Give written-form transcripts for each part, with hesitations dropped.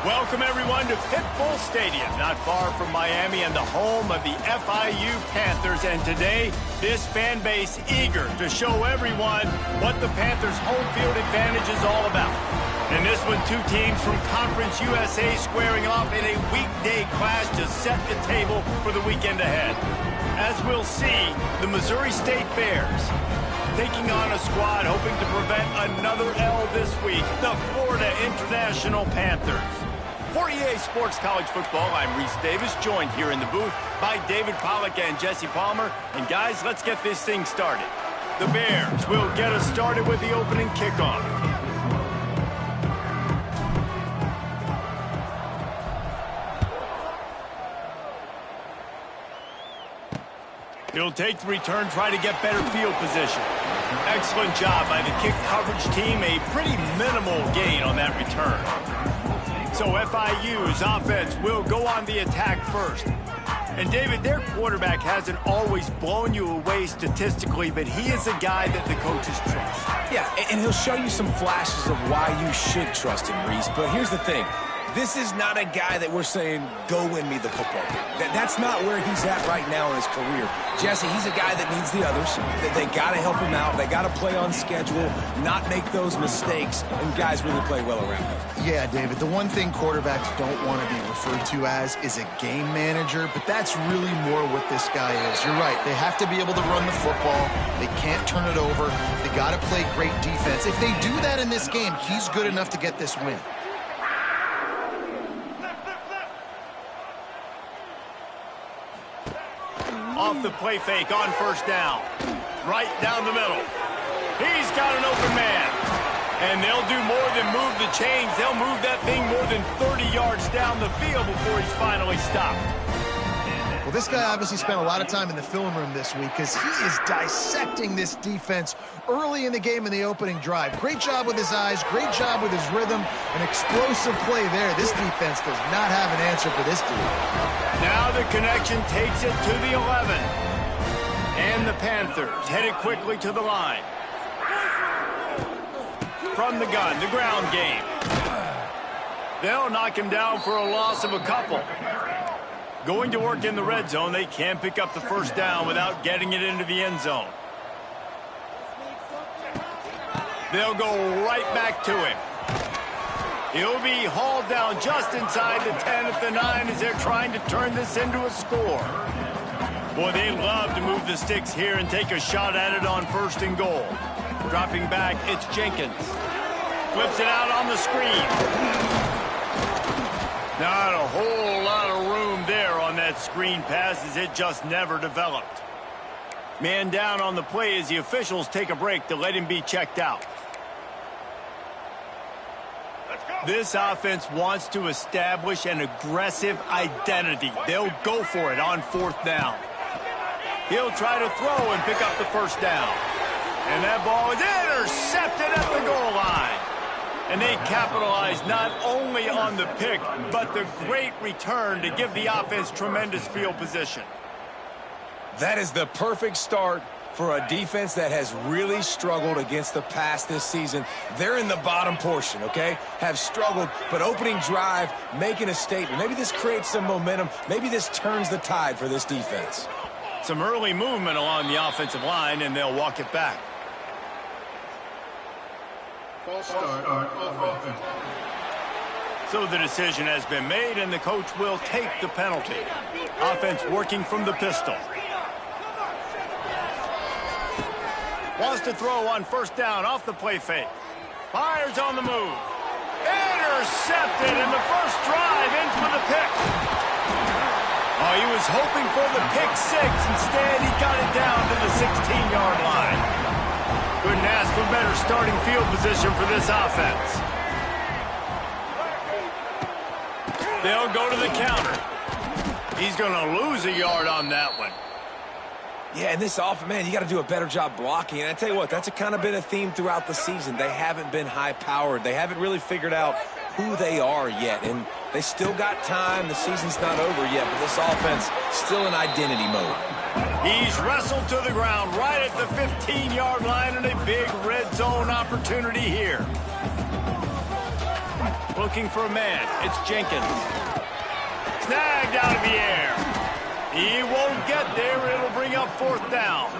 Welcome, everyone, to Pitbull Stadium, not far from Miami and the home of the FIU Panthers. And today, this fan base eager to show everyone what the Panthers' home field advantage is all about. In this one, two teams from Conference USA squaring off in a weekday clash to set the table for the weekend ahead. As we'll see, the Missouri State Bears taking on a squad hoping to prevent another L this week, the Florida International Panthers. For EA Sports College Football, I'm Reese Davis, joined here in the booth by David Pollack and Jesse Palmer. And guys, let's get this thing started. The Bears will get us started with the opening kickoff. He'll take the return, try to get better field position. Excellent job by the kick coverage team. A pretty minimal gain on that return. So FIU's offense will go on the attack first. And David, their quarterback hasn't always blown you away statistically, but he is a guy that the coaches trust. Yeah, and he'll show you some flashes of why you should trust him, Reese. But here's the thing. This is not a guy that we're saying, go win me the football game. That's not where he's at right now in his career. Jesse, he's a guy that needs the others. They got to help him out. They got to play on schedule, not make those mistakes, and guys really play well around him. Yeah, David, the one thing quarterbacks don't want to be referred to as is a game manager, but that's really more what this guy is. You're right. They have to be able to run the football. They can't turn it over. They got to play great defense. If they do that in this game, he's good enough to get this win. Off the play fake on first down. Right down the middle. He's got an open man. And they'll do more than move the chains. They'll move that thing more than 30 yards down the field before he's finally stopped. Well, this guy obviously spent a lot of time in the film room this week because he is dissecting this defense early in the game in the opening drive. Great job with his eyes, great job with his rhythm, an explosive play there. This defense does not have an answer for this dude. Now the connection takes it to the 11. And the Panthers headed quickly to the line. From the gun, the ground game. They'll knock him down for a loss of a couple. Going to work in the red zone, they can't pick up the first down without getting it into the end zone. They'll go right back to him. He'll be hauled down just inside the 10 at the 9 as they're trying to turn this into a score. Boy, they love to move the sticks here and take a shot at it on first and goal. Dropping back, it's Jenkins. Flips it out on the screen. Not a whole lot of room there on that screen pass as it just never developed. Man down on the play as the officials take a break to let him be checked out. This offense wants to establish an aggressive identity. They'll go for it on fourth down. He'll try to throw and pick up the first down. And that ball is intercepted at the goal line. And they capitalize not only on the pick, but the great return to give the offense tremendous field position. That is the perfect start for a defense that has really struggled against the pass this season. They're in the bottom portion, okay? Have struggled, but opening drive, making a statement. Maybe this creates some momentum. Maybe this turns the tide for this defense. Some early movement along the offensive line, and they'll walk it back. False start on offense. So the decision has been made, and the coach will take the penalty. Offense working from the pistol. Wants to throw on first down off the play fake. Fires on the move. Intercepted, and the first drive ends with a pick. Oh, he was hoping for the pick six. Instead, he got it down to the 16-yard line. Couldn't ask for better starting field position for this offense. They'll go to the counter. He's going to lose a yard on that one. Yeah, and this offense, man, you got to do a better job blocking. And I tell you what, that's kind of been a theme throughout the season. They haven't been high-powered. They haven't really figured out who they are yet. And they still got time. The season's not over yet, but this offense still in identity mode. He's wrestled to the ground right at the 15-yard line, and a big red zone opportunity here. looking for a man. It's Jenkins. Snagged out of the air. He won't get there. It'll bring up 4th down.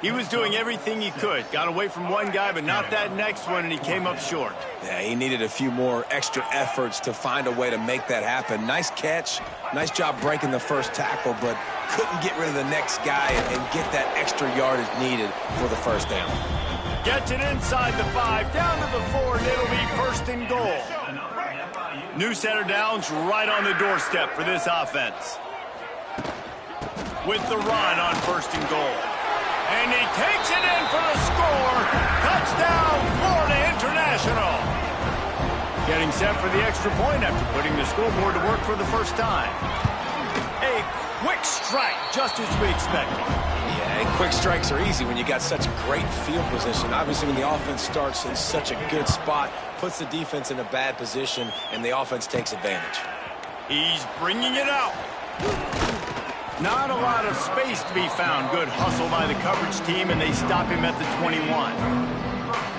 He was doing everything he could. Got away from one guy, but not that next one, and he came up short. Yeah, he needed a few more extra efforts to find a way to make that happen. Nice catch. Nice job breaking the first tackle, but couldn't get rid of the next guy and get that extra yardage needed for the 1st down. Gets it inside the 5, down to the 4, and it'll be 1st and goal. New set of downs right on the doorstep for this offense. With the run on 1st and goal. And he takes it in for the score. Touchdown, Florida International. Getting set for the extra point after putting the scoreboard to work for the first time. A quick strike, just as we expected. Yeah, and quick strikes are easy when you got such great field position. Obviously, when the offense starts in such a good spot, puts the defense in a bad position, and the offense takes advantage. He's bringing it out. Not a lot of space to be found. Good hustle by the coverage team, and they stop him at the 21.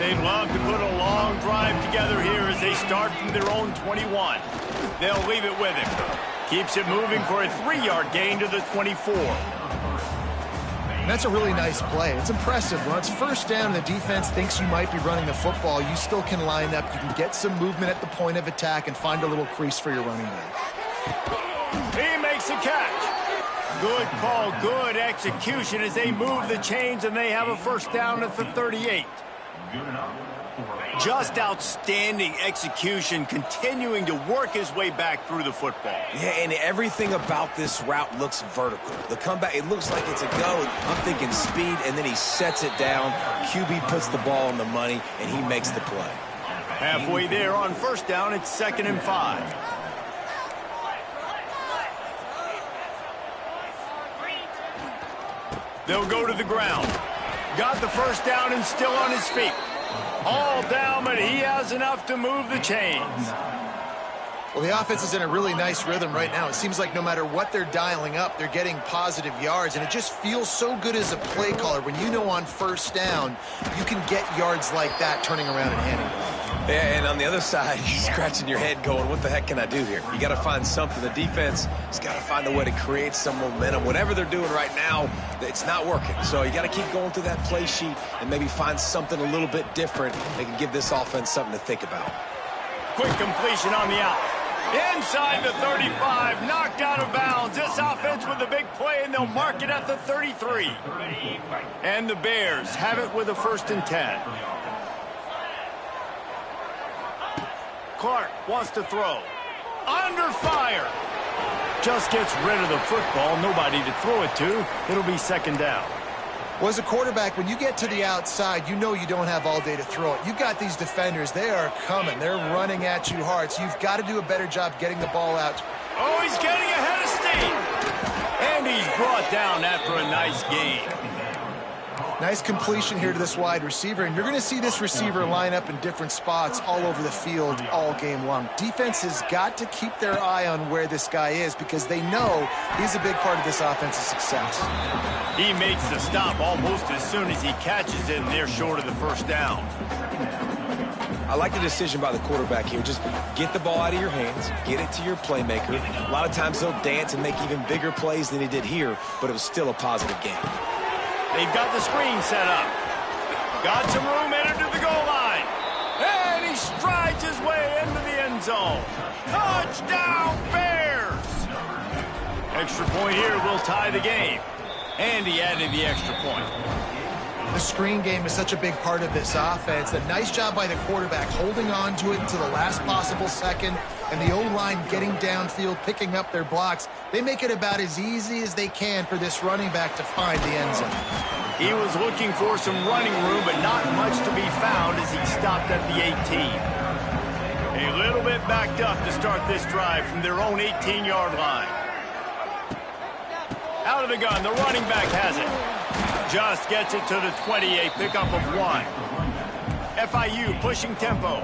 They'd love to put a long drive together here as they start from their own 21. They'll leave it with him. Keeps it moving for a 3-yard gain to the 24. And that's a really nice play. It's impressive. When it's 1st down and the defense thinks you might be running the football, you still can line up. You can get some movement at the point of attack and find a little crease for your running back. He makes a catch. Good call, good execution as they move the chains, and they have a 1st down at the 38. Just outstanding execution, continuing to work his way back through the football. Yeah, and everything about this route looks vertical. The comeback, it looks like it's a go. I'm thinking speed, and then he sets it down. QB puts the ball on the money, and he makes the play. Halfway there on 1st down, it's 2nd and 5. They'll go to the ground. Got the 1st down and still on his feet. All down, but he has enough to move the chains. Well, the offense is in a really nice rhythm right now. It seems like no matter what they're dialing up, they're getting positive yards, and it just feels so good as a play caller when you know on 1st down you can get yards like that turning around and handing it. Yeah, and on the other side, you're scratching your head going, what the heck can I do here? You got to find something. The defense has got to find a way to create some momentum. Whatever they're doing right now, it's not working. So you got to keep going through that play sheet and maybe find something a little bit different that can give this offense something to think about. Quick completion on the out. Inside the 35, knocked out of bounds. This offense with a big play, and they'll mark it at the 33. And the Bears have it with a 1st and 10. Clark wants to throw. Under fire. Just gets rid of the football. Nobody to throw it to. It'll be 2nd down. Well, as a quarterback, when you get to the outside, you know you don't have all day to throw it. You've got these defenders. They are coming. They're running at you hard. So you've got to do a better job getting the ball out. Oh, he's getting ahead of steam. And he's brought down after a nice gain. Nice completion here to this wide receiver, and you're going to see this receiver line up in different spots all over the field all game long. Defense has got to keep their eye on where this guy is because they know he's a big part of this offense's success. He makes the stop almost as soon as he catches it, and they're short of the 1st down. I like the decision by the quarterback here. Just get the ball out of your hands, get it to your playmaker. A lot of times they'll dance and make even bigger plays than he did here, but it was still a positive game. They've got the screen set up. Got some room headed to the goal line. And he strides his way into the end zone. Touchdown, Bears! Extra point here will tie the game. And he added the extra point. The screen game is such a big part of this offense. A nice job by the quarterback holding on to it until the last possible second, and the O-line getting downfield, picking up their blocks. They make it about as easy as they can for this running back to find the end zone. He was looking for some running room, but not much to be found as he stopped at the 18. A little bit backed up to start this drive from their own 18-yard line. Out of the gun, the running back has it. Just gets it to the 28, pickup of 1. FIU pushing tempo.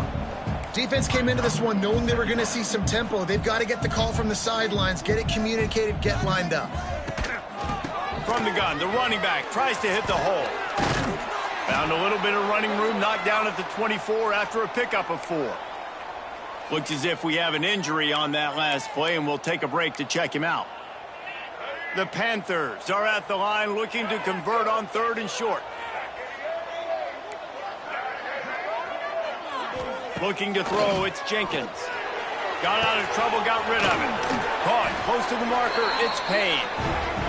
Defense came into this one knowing they were going to see some tempo. They've got to get the call from the sidelines, get it communicated, get lined up. From the gun, the running back tries to hit the hole. Found a little bit of running room, knocked down at the 24 after a pickup of 4. Looks as if we have an injury on that last play, and we'll take a break to check him out. The Panthers are at the line looking to convert on 3rd and short. Looking to throw, it's Jenkins. Got out of trouble, got rid of it. Caught, close to the marker, it's Payne.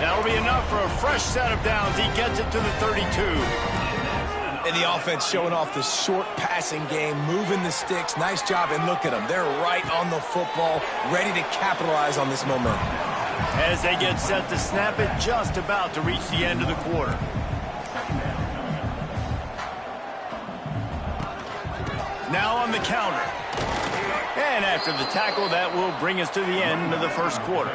That'll be enough for a fresh set of downs. He gets it to the 32. And the offense showing off the short passing game, moving the sticks. Nice job, and look at them. They're right on the football, ready to capitalize on this momentum. As they get set to snap it, just about to reach the end of the quarter. Now on the counter. And after the tackle, that will bring us to the end of the first quarter.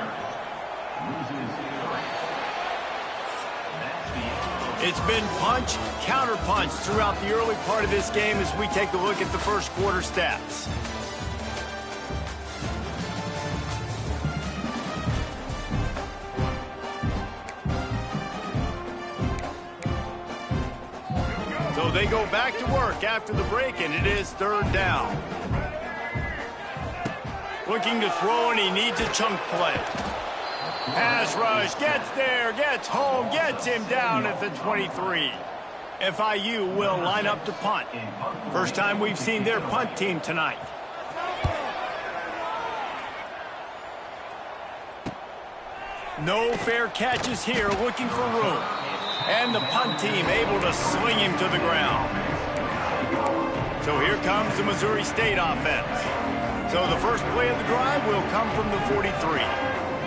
It's been punch, counter punch throughout the early part of this game as we take a look at the first quarter stats. So they go back to work after the break, and it is 3rd down. Looking to throw, and he needs a chunk play. Pass rush, gets there, gets home, gets him down at the 23. FIU will line up to punt. First time we've seen their punt team tonight. No fair catches here, looking for room. And the punt team able to sling him to the ground. So here comes the Missouri State offense. So the first play of the drive will come from the 43.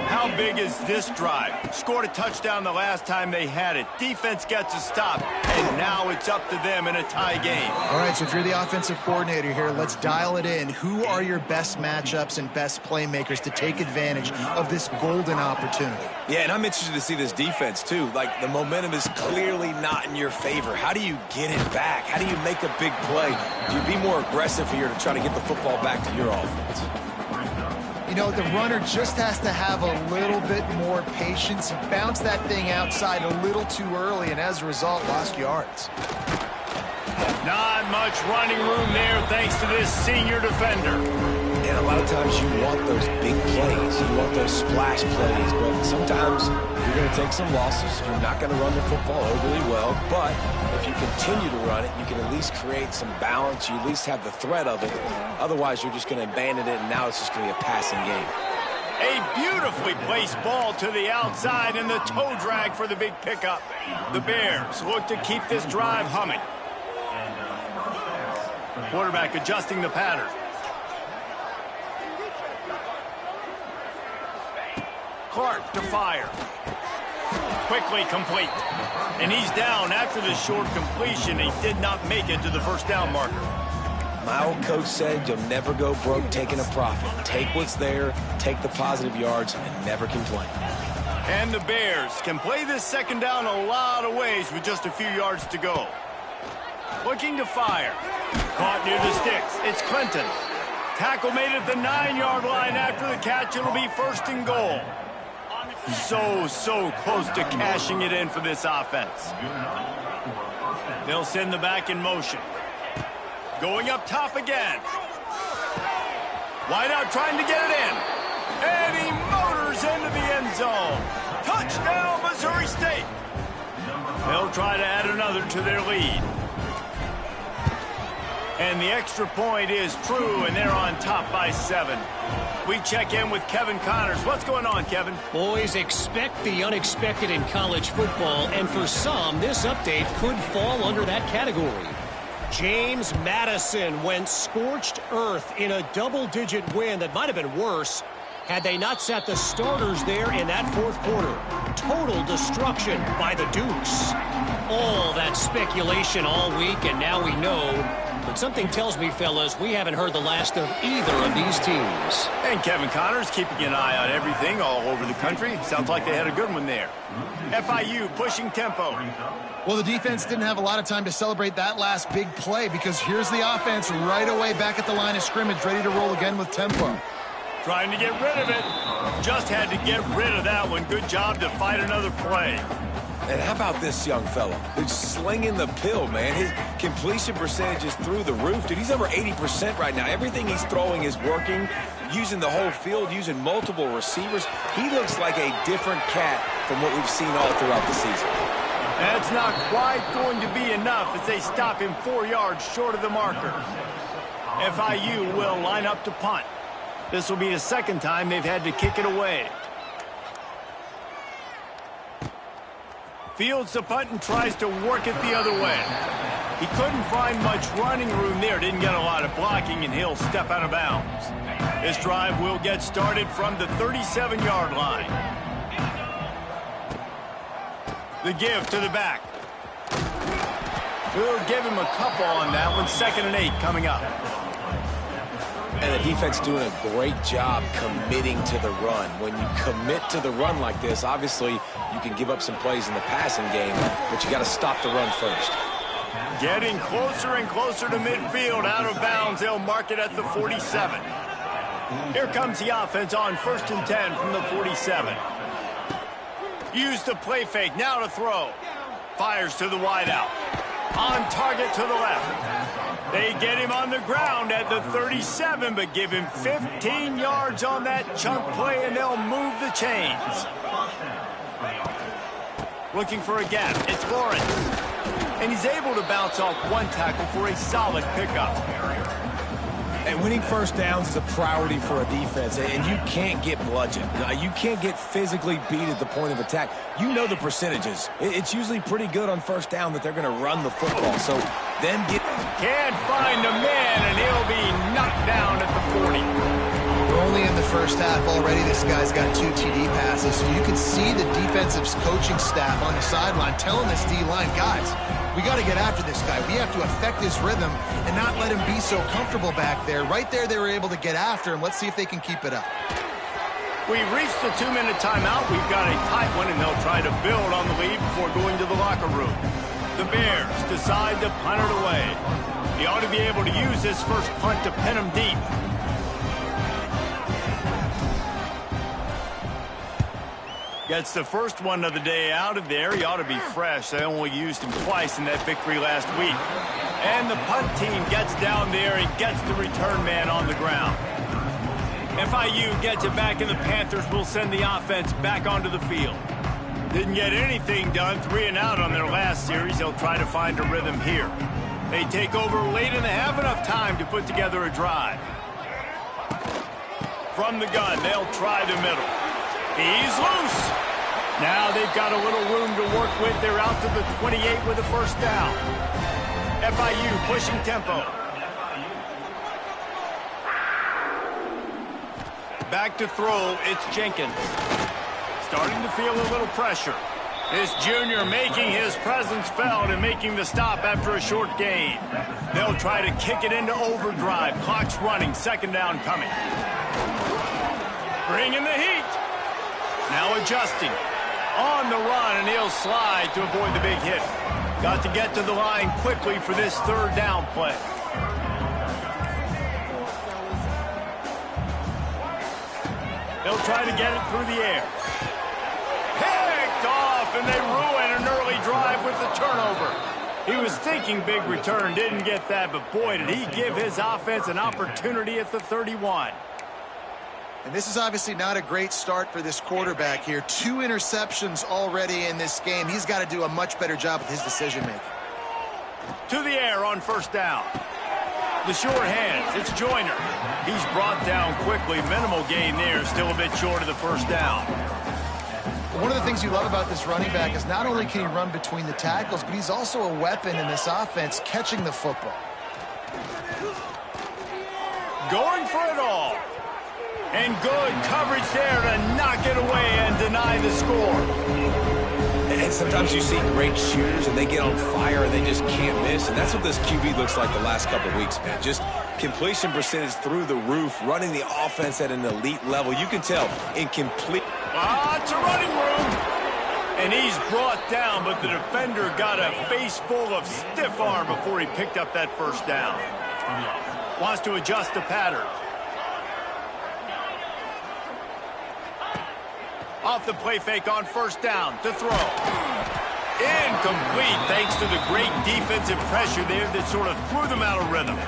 How big is this drive? Scored a touchdown the last time they had it. Defense gets a stop, and now it's up to them in a tie game. All right, so if you're the offensive coordinator here, let's dial it in. Who are your best matchups and best playmakers to take advantage of this golden opportunity? Yeah, and I'm interested to see this defense, too. Like, the momentum is clearly not in your favor. How do you get it back? How do you make a big play? Do you be more aggressive here to try to get the football back to your offense? You know, the runner just has to have a little bit more patience. He bounced that thing outside a little too early, and as a result, lost yards. Not much running room there thanks to this senior defender. And a lot of times you want those big plays. You want those splash plays, but sometimes you're going to take some losses. You're not going to run the football overly well, but if you continue to run it, you can at least create some balance. You at least have the threat of it. Otherwise, you're just going to abandon it, and now it's just going to be a passing game. A beautifully placed ball to the outside, and the toe drag for the big pickup. The Bears look to keep this drive humming. Quarterback adjusting the pattern. Clark to fire. Quickly complete. And he's down after the short completion. He did not make it to the first down marker. My old coach said you'll never go broke taking a profit. Take what's there, take the positive yards, and never complain. And the Bears can play this second down a lot of ways with just a few yards to go. Looking to fire. Caught near the sticks. It's Clinton. Tackle made at the 9-yard line after the catch. It'll be 1st and goal. So close to cashing it in for this offense. They'll send the back in motion. Going up top again. Wide out trying to get it in. And he motors into the end zone. Touchdown, Missouri State. They'll try to add another to their lead. And the extra point is true, and they're on top by 7. We check in with Kevin Connors. What's going on, Kevin? Boys, expect the unexpected in college football, and for some, this update could fall under that category. James Madison went scorched earth in a double-digit win that might have been worse had they not sat the starters there in that 4th quarter. Total destruction by the Dukes. All that speculation all week, and now we know. But something tells me, fellas, we haven't heard the last of either of these teams. And Kevin Connors keeping an eye on everything all over the country. Sounds like they had a good one there. FIU pushing tempo. Well, the defense didn't have a lot of time to celebrate that last big play because here's the offense right away back at the line of scrimmage, ready to roll again with tempo. Trying to get rid of it. Just had to get rid of that one. Good job to fight another play. And how about this young fella? He's slinging the pill, man. His completion percentage is through the roof. Dude, he's over 80% right now. Everything he's throwing is working, using the whole field, using multiple receivers. He looks like a different cat from what we've seen all throughout the season. That's not quite going to be enough as they stop him 4 yards short of the marker. FIU will line up to punt. This will be the second time they've had to kick it away. Fields the punt and tries to work it the other way. He couldn't find much running room there. Didn't get a lot of blocking, and he'll step out of bounds. This drive will get started from the 37-yard line. The give to the back. We'll give him a couple on that one. 2nd and 8 coming up. And the defense doing a great job committing to the run. When you commit to the run like this, obviously you can give up some plays in the passing game, but you got to stop the run first. Getting closer and closer to midfield. Out of bounds. They'll mark it at the 47. Here comes the offense on 1st and 10 from the 47. Use the play fake. Now to throw. Fires to the wideout. On target to the left. They get him on the ground at the 37, but give him 15 yards on that chunk play, and they'll move the chains. Looking for a gap. It's Lawrence. And he's able to bounce off one tackle for a solid pickup. And winning first downs is a priority for a defense, and you can't get bludgeoned. You can't get physically beat at the point of attack. You know the percentages. It's usually pretty good on first down that they're going to run the football. So then can't find a man, and he'll be knocked down at the 40. We're only in the first half already. This guy's got 2 TD passes. So you can see the defensive coaching staff on the sideline telling this D-line, guys, we got to get after this guy. We have to affect his rhythm and not let him be so comfortable back there. Right there, they were able to get after him. Let's see if they can keep it up. We've reached the 2-minute timeout. We've got a tight one, and they'll try to build on the lead before going to the locker room. The Bears decide to punt it away. He ought to be able to use this first punt to pin him deep. Gets the first one of the day out of there. He ought to be fresh. They only used him twice in that victory last week. And the punt team gets down there and gets the return man on the ground. FIU gets it back, and the Panthers will send the offense back onto the field. Didn't get anything done, 3 and out on their last series. They'll try to find a rhythm here. They take over late, and they have enough time to put together a drive. From the gun, they'll try the middle. He's loose. Now they've got a little room to work with. They're out to the 28 with a first down. FIU pushing tempo. Back to throw, it's Jenkins. Starting to feel a little pressure. This junior making his presence felt and making the stop after a short gain. They'll try to kick it into overdrive. Clock's running, 2nd down coming. Bringing the heat. Now adjusting. On the run, and he'll slide to avoid the big hit. Got to get to the line quickly for this 3rd down play. They'll try to get it through the air. Picked off, and they ruin an early drive with the turnover. He was thinking big return, didn't get that, but boy, did he give his offense an opportunity at the 31. And this is obviously not a great start for this quarterback here. 2 interceptions already in this game. He's got to do a much better job with his decision-making. To the air on first down. The short hands, it's Joyner. He's brought down quickly. Minimal gain there, still a bit short of the first down. One of the things you love about this running back is not only can he run between the tackles, but he's also a weapon in this offense, catching the football. Going for it all. And good coverage there to knock it away and deny the score. And sometimes you see great shooters, and they get on fire, and they just can't miss. And that's what this QB looks like the last couple of weeks, man. Just completion percentage through the roof, running the offense at an elite level. You can tell in complete... Lots of running room. And he's brought down, but the defender got a face full of stiff arm before he picked up that first down. Wants to adjust the pattern. Off the play fake on first down to throw. Incomplete, thanks to the great defensive pressure there that sort of threw them out of rhythm.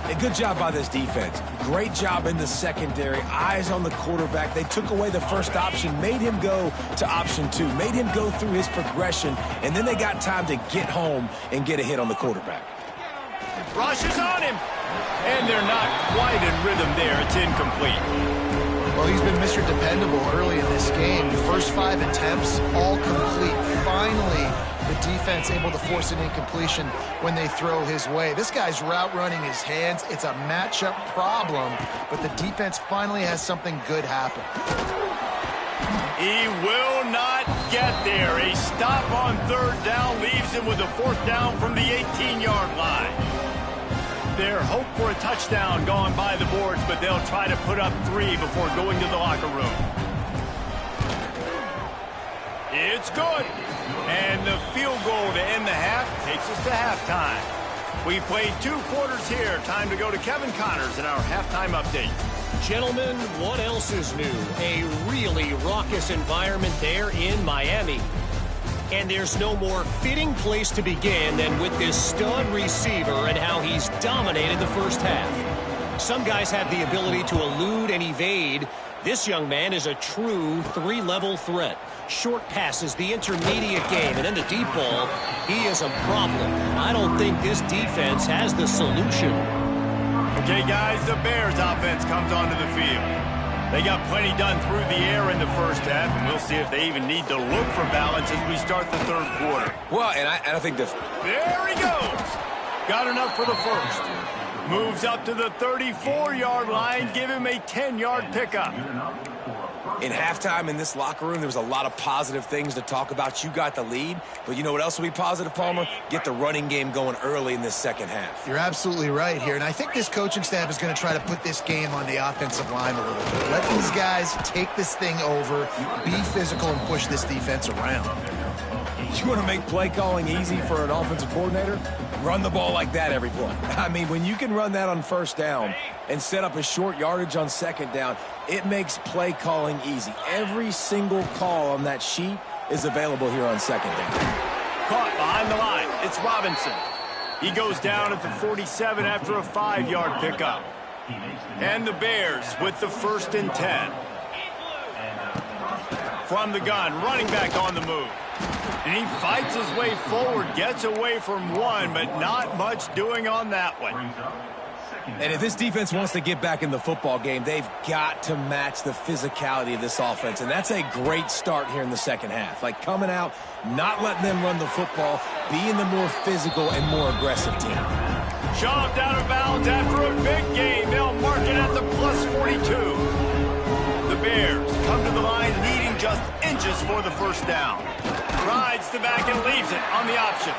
A good job by this defense. Great job in the secondary. Eyes on the quarterback. They took away the first option, made him go to option 2, made him go through his progression, and then they got time to get home and get a hit on the quarterback. Rushes on him. And they're not quite in rhythm there. It's incomplete. Well, he's been Mr. Dependable early in this game. The first 5 attempts, all complete. Finally, the defense able to force an incompletion when they throw his way. This guy's route running his hands. It's a matchup problem, but the defense finally has something good happen. He will not get there. A stop on 3rd down leaves him with a 4th down from the 18-yard line. Their hope for a touchdown gone by the boards, but they'll try to put up 3 before going to the locker room. It's good. And the field goal to end the half takes us to halftime. We've played 2 quarters here. Time to go to Kevin Connors in our halftime update. Gentlemen, what else is new? A really raucous environment there in Miami. And there's no more fitting place to begin than with this stud receiver and how he's dominated the first half. Some guys have the ability to elude and evade. This young man is a true 3-level threat. Short passes, the intermediate game, and then the deep ball. He is a problem. I don't think this defense has the solution. Okay, guys, the Bears offense comes onto the field. They got plenty done through the air in the first half, and we'll see if they even need to look for balance as we start the 3rd quarter. Well, and I think the... There he goes. Got enough for the first. Moves up to the 34-yard line. Give him a 10-yard pickup. In halftime in this locker room, there was a lot of positive things to talk about. You got the lead, but you know what else will be positive, Palmer? Get the running game going early in this second half. You're absolutely right here, and I think this coaching staff is going to try to put this game on the offensive line a little bit. Let these guys take this thing over, be physical, and push this defense around. You want to make play calling easy for an offensive coordinator? Run the ball like that every play. I mean, when you can run that on 1st down and set up a short yardage on 2nd down, it makes play calling easy. Every single call on that sheet is available here on 2nd down. Caught behind the line. It's Robinson. He goes down at the 47 after a 5-yard pickup. And the Bears with the 1st and 10. From the gun, running back on the move. And he fights his way forward, gets away from one, but not much doing on that one. And if this defense wants to get back in the football game, they've got to match the physicality of this offense. And that's a great start here in the second half. Like coming out, not letting them run the football, being the more physical and more aggressive team. Shoved out of bounds after a big gain. They'll mark it at the plus 42. The Bears come to the line needing just inches for the 1st down. Rides the back and leaves it on the option.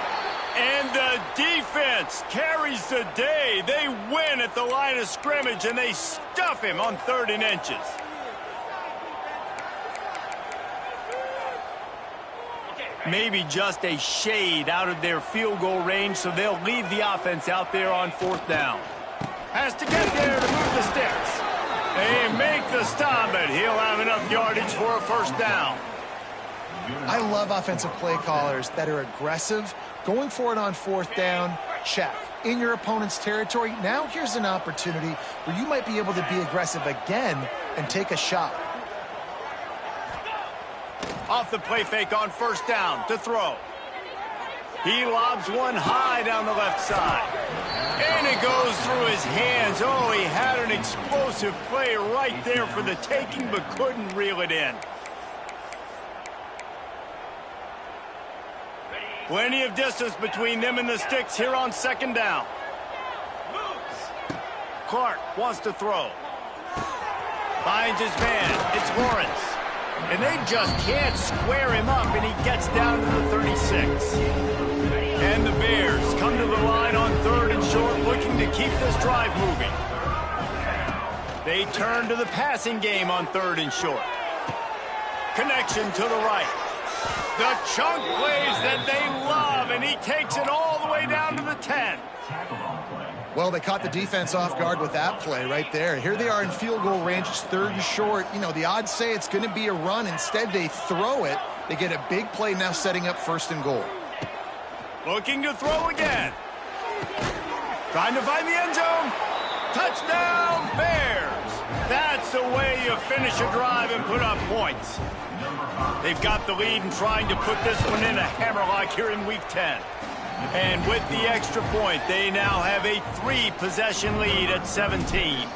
And the defense carries the day. They win at the line of scrimmage, and they stuff him on 3rd and inches. Maybe just a shade out of their field goal range, so they'll leave the offense out there on 4th down. Has to get there to move the sticks. They make the stop, but he'll have enough yardage for a 1st down. I love offensive play callers that are aggressive. Going for it on 4th down, check. In your opponent's territory, now here's an opportunity where you might be able to be aggressive again and take a shot. Off the play fake on 1st down to throw. He lobs one high down the left side. And it goes through his hands. Oh, he had an explosive play right there for the taking, but couldn't reel it in. Plenty of distance between them and the sticks here on 2nd down. Clark wants to throw. Finds his man. It's Lawrence. And they just can't square him up, and he gets down to the 36. And the Bears come to the line on 3rd and short, looking to keep this drive moving. They turn to the passing game on 3rd and short. Connection to the right. The chunk plays that they love, and he takes it all the way down to the 10. Well, they caught the defense off guard with that play right there. Here they are in field goal range. It's 3rd and short. You know, the odds say it's going to be a run. Instead, they throw it. They get a big play now setting up 1st and goal. Looking to throw again. Trying to find the end zone. Touchdown, Bears. That's the way you finish a drive and put up points. They've got the lead and trying to put this one in a hammerlock here in Week 10. And with the extra point, they now have a 3-possession lead at 17.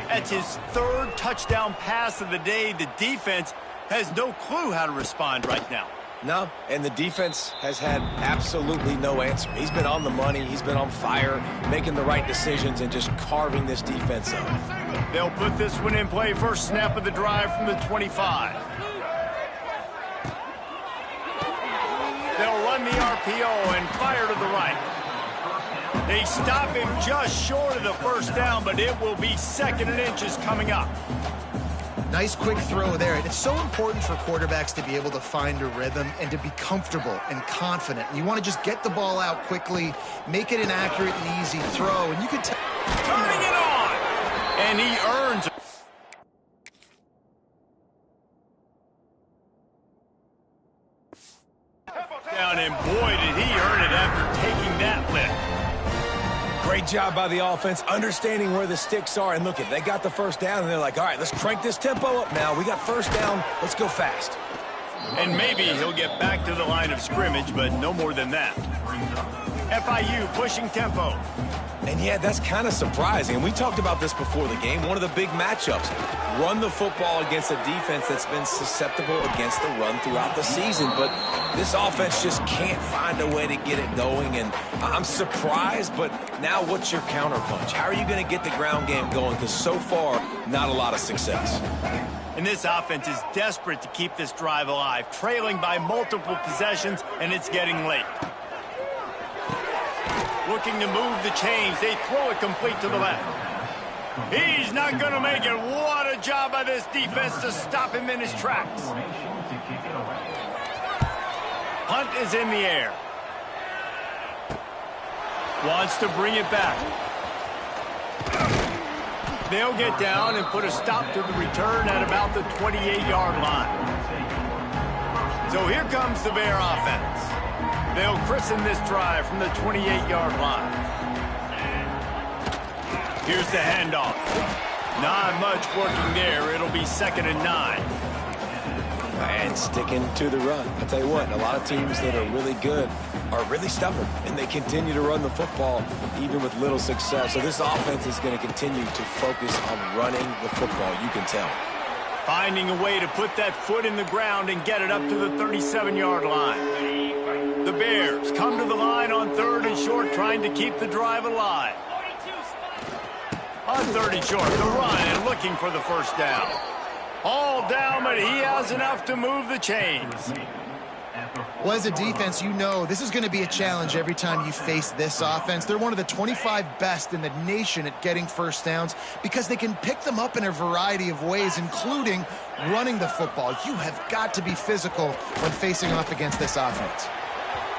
That's his 3rd touchdown pass of the day. The defense has no clue how to respond right now. No, and the defense has had absolutely no answer. He's been on the money. He's been on fire, making the right decisions and just carving this defense up. They'll put this one in play. First snap of the drive from the 25. They'll run the RPO and fire to the right. They stop him just short of the 1st down, but it will be 2nd and inches coming up. Nice quick throw there. And it's so important for quarterbacks to be able to find a rhythm and to be comfortable and confident. You want to just get the ball out quickly, make it an accurate and easy throw, and you can tell. Turning it on! And he earns it. Down, and boy, did he earn it after taking that lift. Great job by the offense, understanding where the sticks are. And look, they got the 1st down, and they're like, all right, let's crank this tempo up now. We got 1st down. Let's go fast. And maybe he'll get back to the line of scrimmage, but no more than that. FIU pushing tempo. And yeah, that's kind of surprising. And we talked about this before the game. One of the big matchups. Run the football against a defense that's been susceptible against the run throughout the season. But this offense just can't find a way to get it going. And I'm surprised, but now what's your counterpunch? How are you going to get the ground game going? Because so far, not a lot of success. And this offense is desperate to keep this drive alive, trailing by multiple possessions, and it's getting late. Looking to move the chains. They throw it complete to the left. He's not going to make it. What a job by this defense to stop him in his tracks. Hunt is in the air. Wants to bring it back. They'll get down and put a stop to the return at about the 28-yard line. So here comes the Bear offense. They'll christen this drive from the 28-yard line. Here's the handoff. Not much working there. It'll be 2nd and 9. And sticking to the run. I'll tell you what, a lot of teams that are really good are really stubborn, and they continue to run the football even with little success. So this offense is going to continue to focus on running the football, you can tell. Finding a way to put that foot in the ground and get it up to the 37-yard line. The Bears come to the line on 3rd and short, trying to keep the drive alive. On 3rd and short, the run and looking for the 1st down. All down, but he has enough to move the chains. Well, as a defense, you know this is going to be a challenge every time you face this offense. They're one of the 25 best in the nation at getting 1st downs because they can pick them up in a variety of ways, including running the football. You have got to be physical when facing off against this offense.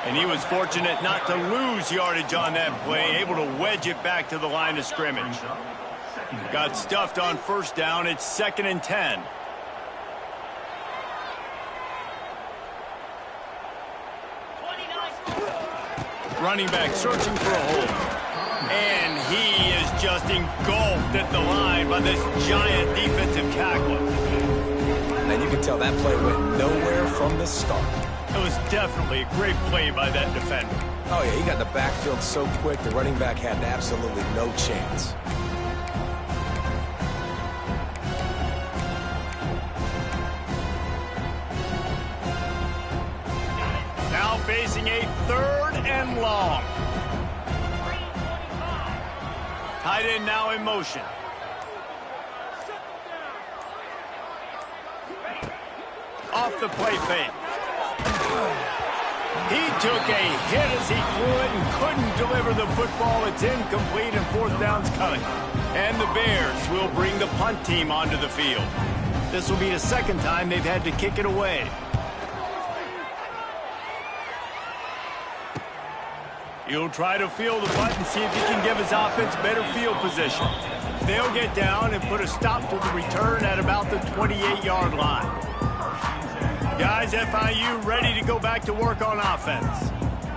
And he was fortunate not to lose yardage on that play, able to wedge it back to the line of scrimmage. Got stuffed on 1st down. It's 2nd and 10. Running back searching for a hole. And he is just engulfed at the line by this giant defensive tackler. And you can tell that play went nowhere from the start. It was definitely a great play by that defender. Oh, yeah, he got in the backfield so quick, the running back had absolutely no chance. Now facing a 3rd and long. Tight end now in motion. Off the play fake. He took a hit as he threw it and couldn't deliver the football. It's incomplete and 4th down's coming. And the Bears will bring the punt team onto the field. This will be the 2nd time they've had to kick it away. He'll try to feel the button, see if he can give his offense better field position. They'll get down and put a stop to the return at about the 28-yard line. Guys, FIU ready to go back to work on offense.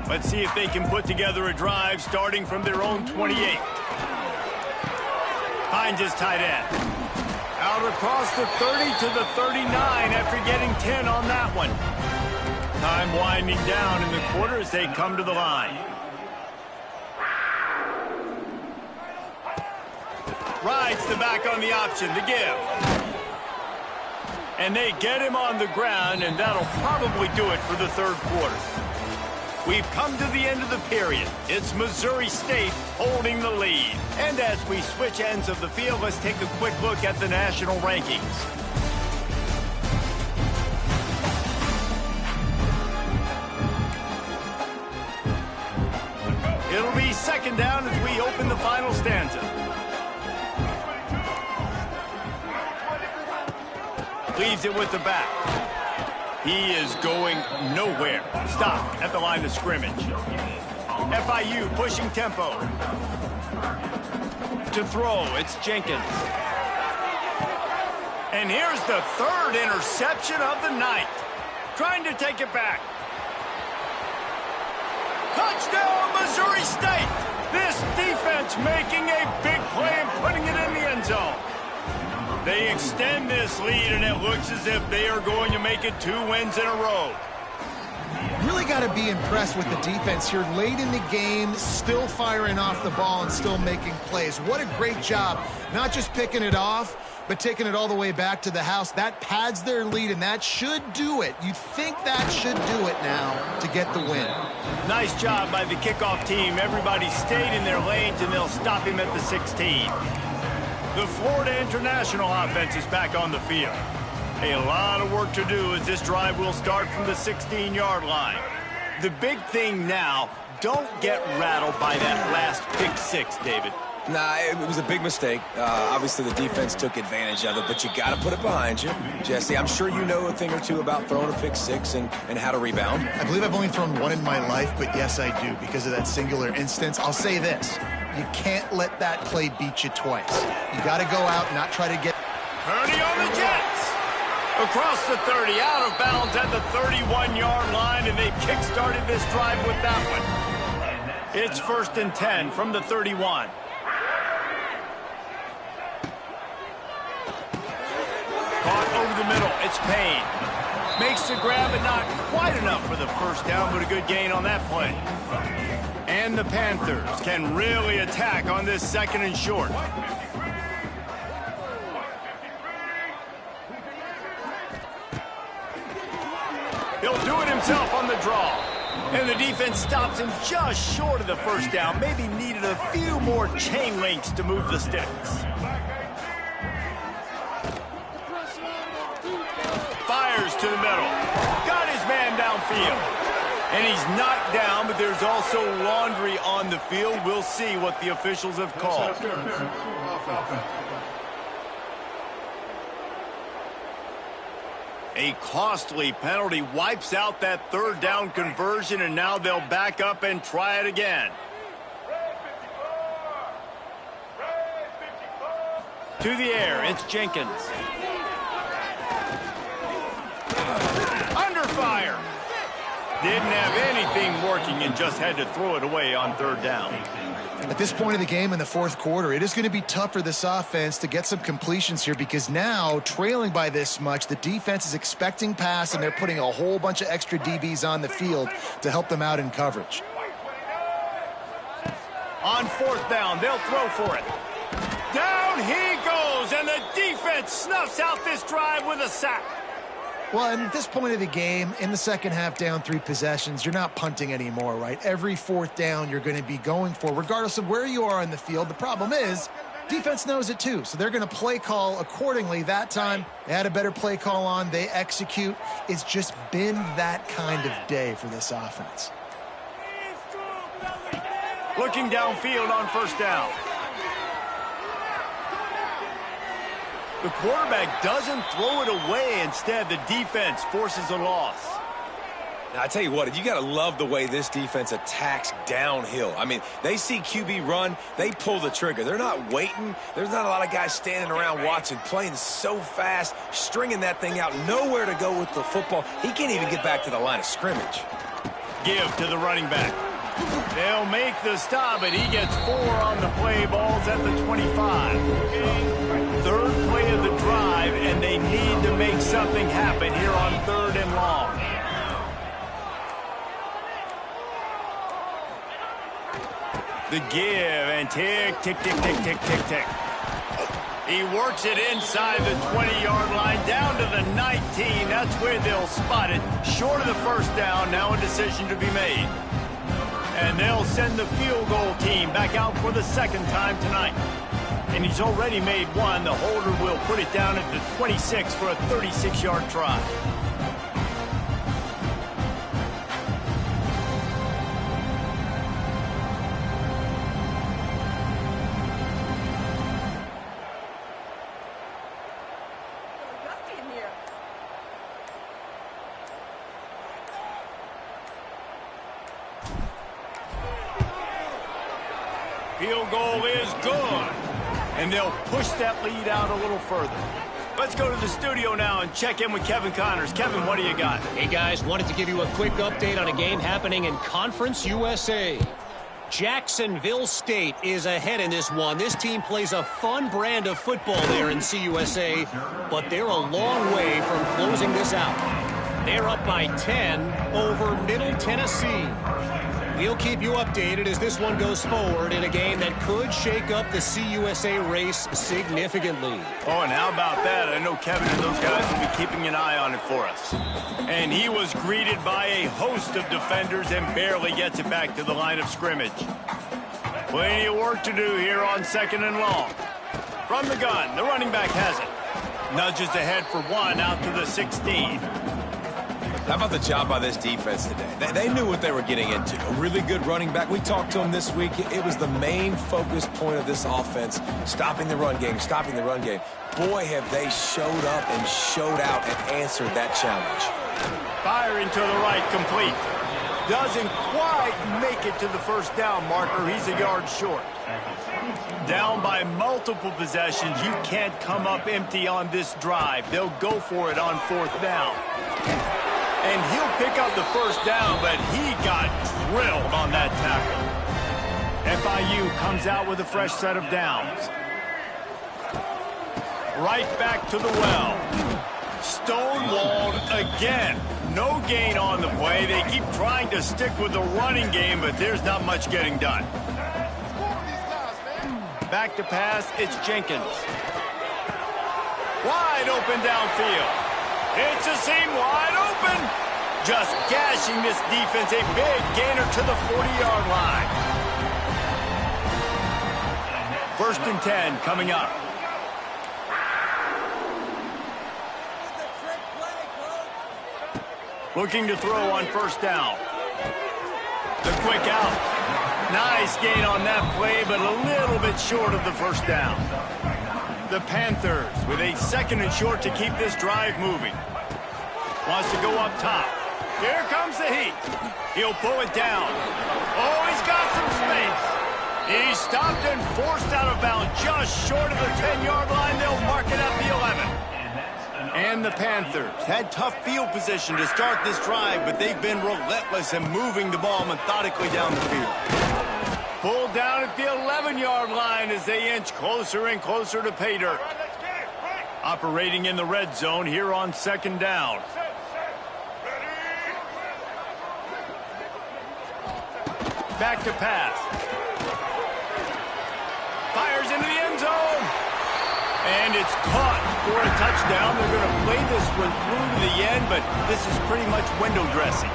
Let's see if they can put together a drive starting from their own 28. Finds his tight end. Out across the 30 to the 39 after getting 10 on that one. Time winding down in the quarter as they come to the line. Rides the back on the option, the give. And they get him on the ground, and that'll probably do it for the third quarter. We've come to the end of the period. It's Missouri State holding the lead. And as we switch ends of the field, let's take a quick look at the national rankings. It'll be second down as we open the final stanza. Leaves it with the back. He is going nowhere. Stop at the line of scrimmage. FIU pushing tempo. To throw, it's Jenkins. And here's the third interception of the night. Trying to take it back. Touchdown, Missouri State! This defense making a big play and putting it in the end zone. They extend this lead, and it looks as if they are going to make it 2 wins in a row. Really got to be impressed with the defense here. Late in the game, still firing off the ball and still making plays. What a great job. Not just picking it off, but taking it all the way back to the house. That pads their lead, and that should do it. You think that should do it now to get the win. Nice job by the kickoff team. Everybody stayed in their lanes, and they'll stop him at the 16. The Florida International offense is back on the field. A lot of work to do as this drive will start from the 16-yard line. The big thing now, don't get rattled by that last pick six, David. Nah, it was a big mistake. Obviously, the defense took advantage of it, but you got to put it behind you. Jesse, I'm sure you know a thing or two about throwing a pick six and how to rebound. I believe I've only thrown one in my life, but yes, I do because of that singular instance. I'll say this. You can't let that play beat you twice. You got to go out and not try to get... Purdy on the Jets. Across the 30, out of bounds at the 31-yard line, and they kick-started this drive with that one. It's 1st and 10 from the 31. Caught over the middle. It's Payne. Makes the grab, but not quite enough for the first down, but a good gain on that play. And the Panthers can really attack on this 2nd and short. He'll do it himself on the draw. And the defense stops him just short of the first down. Maybe needed a few more chain links to move the sticks. Fires to the middle. Got his man downfield. And he's knocked down, but there's also laundry on the field. We'll see what the officials have called. A costly penalty wipes out that 3rd down conversion, and now they'll back up and try it again. To the air, it's Jenkins. Under fire. Didn't have anything working and just had to throw it away on 3rd down. At this point of the game in the 4th quarter, it is going to be tough for this offense to get some completions here because now, trailing by this much, the defense is expecting pass and they're putting a whole bunch of extra DBs on the field to help them out in coverage. On 4th down, they'll throw for it. Down he goes, and the defense snuffs out this drive with a sack. Well, and at this point of the game, in the second half, down 3 possessions, you're not punting anymore, right? Every 4th down you're going to be going for, regardless of where you are on the field. The problem is, defense knows it too, so they're going to play call accordingly. That time, they had a better play call on. They execute. It's just been that kind of day for this offense. Looking downfield on 1st down. The quarterback doesn't throw it away. Instead, the defense forces a loss. Now, I tell you what, you got to love the way this defense attacks downhill. I mean, they see QB run, they pull the trigger. They're not waiting. There's not a lot of guys standing around watching, playing so fast, stringing that thing out, nowhere to go with the football. He can't even get back to the line of scrimmage. Give to the running back. They'll make the stop, but he gets 4 on the play. Ball's at the 25. Third play of the drive, and they need to make something happen here on 3rd and long. The give, and tick, tick, tick, tick, tick, tick, tick. He works it inside the 20-yard line, down to the 19. That's where they'll spot it. Short of the first down, now a decision to be made. And they'll send the field goal team back out for the 2nd time tonight. And he's already made 1. The holder will put it down at the 26 for a 36-yard try. Field goal is good. And they'll push that lead out a little further. Let's go to the studio now and check in with Kevin Connors. Kevin, what do you got? Hey, guys, wanted to give you a quick update on a game happening in Conference USA. Jacksonville State is ahead in this one. This team plays a fun brand of football there in CUSA, but they're a long way from closing this out. They're up by 10 over Middle Tennessee. We'll keep you updated as this one goes forward in a game that could shake up the CUSA race significantly. Oh, and how about that? I know Kevin and those guys will be keeping an eye on it for us. And he was greeted by a host of defenders and barely gets it back to the line of scrimmage. Plenty of work to do here on 2nd and long. From the gun, the running back has it. Nudges ahead for 1 out to the 16. How about the job by this defense today? They knew what they were getting into. A really good running back. We talked to him this week. It was the main focus point of this offense, stopping the run game, stopping the run game. Boy, have they showed up and showed out and answered that challenge. Firing to the right, complete. Doesn't quite make it to the first down marker. He's a yard short. Down by multiple possessions. You can't come up empty on this drive. They'll go for it on 4th down. And he'll pick up the first down, but he got drilled on that tackle. FIU comes out with a fresh set of downs. Right back to the well. Stonewalled again. No gain on the play. They keep trying to stick with the running game, but there's not much getting done. Back to pass, it's Jenkins. Wide open downfield. It's a seam wide open. Just gashing this defense. A big gainer to the 40-yard line. 1st and 10 coming up. Looking to throw on 1st down. The quick out. Nice gain on that play, but a little bit short of the first down. The Panthers with a 2nd and short to keep this drive moving. Wants to go up top. Here comes the heat. He'll pull it down. Oh, he's got some space. He's stopped and forced out of bounds just short of the 10-yard line. They'll mark it at the 11. And the Panthers had tough field position to start this drive, but they've been relentless in moving the ball methodically down the field. Pulled down at the 11-yard line as they inch closer and closer to pay dirt. Operating in the red zone here on 2nd down. Back to pass. Fires into the end zone. And it's caught for a touchdown. They're going to play this one through to the end, but this is pretty much window dressing.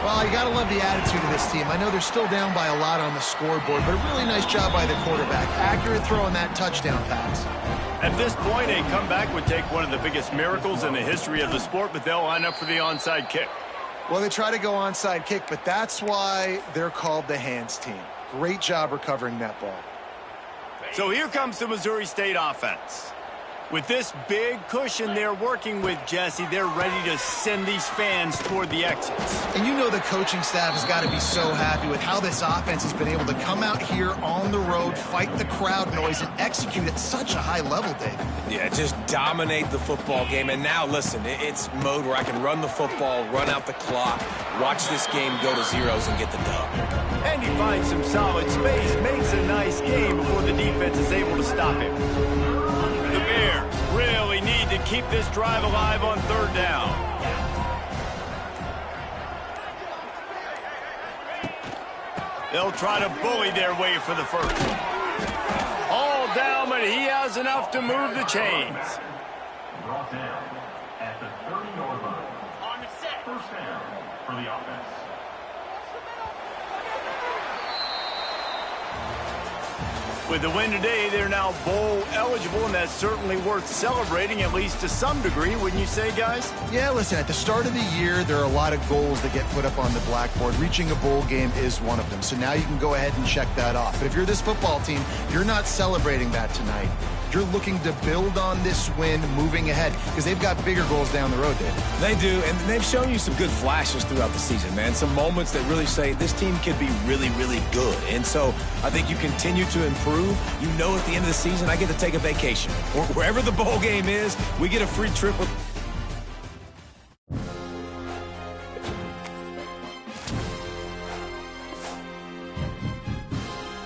Well, you got to love the attitude of this team. I know they're still down by a lot on the scoreboard, but a really nice job by the quarterback. Accurate throw on that touchdown pass. At this point, a comeback would take one of the biggest miracles in the history of the sport, but they'll line up for the onside kick. Well, they try to go onside kick, but that's why they're called the hands team. Great job recovering that ball. So here comes the Missouri State offense. With this big cushion they're working with, Jesse, they're ready to send these fans toward the exits. And you know the coaching staff has got to be so happy with how this offense has been able to come out here on the road, fight the crowd noise, and execute at such a high level, Dave. Yeah, just dominate the football game. And now, listen, it's mode where I can run the football, run out the clock, watch this game go to zeros and get the dub. And he finds some solid space, makes a nice game before the defense is able to stop him. The Bears really need to keep this drive alive on third down. They'll try to bully their way for the first. All down, but he has enough to move the chains. Brought down at the 30-yard line. On the set. First down for the offense. With the win today, they're now bowl eligible, and that's certainly worth celebrating, at least to some degree, wouldn't you say, guys? Yeah, listen, at the start of the year, there are a lot of goals that get put up on the blackboard. Reaching a bowl game is one of them. So now you can go ahead and check that off. But if you're this football team, you're not celebrating that tonight. You're looking to build on this win moving ahead because they've got bigger goals down the road, Dave. They do, and they've shown you some good flashes throughout the season, man. Some moments that really say this team could be really, really good. And so I think you continue to improve. You know at the end of the season, I get to take a vacation. Or wherever the bowl game is, we get a free trip with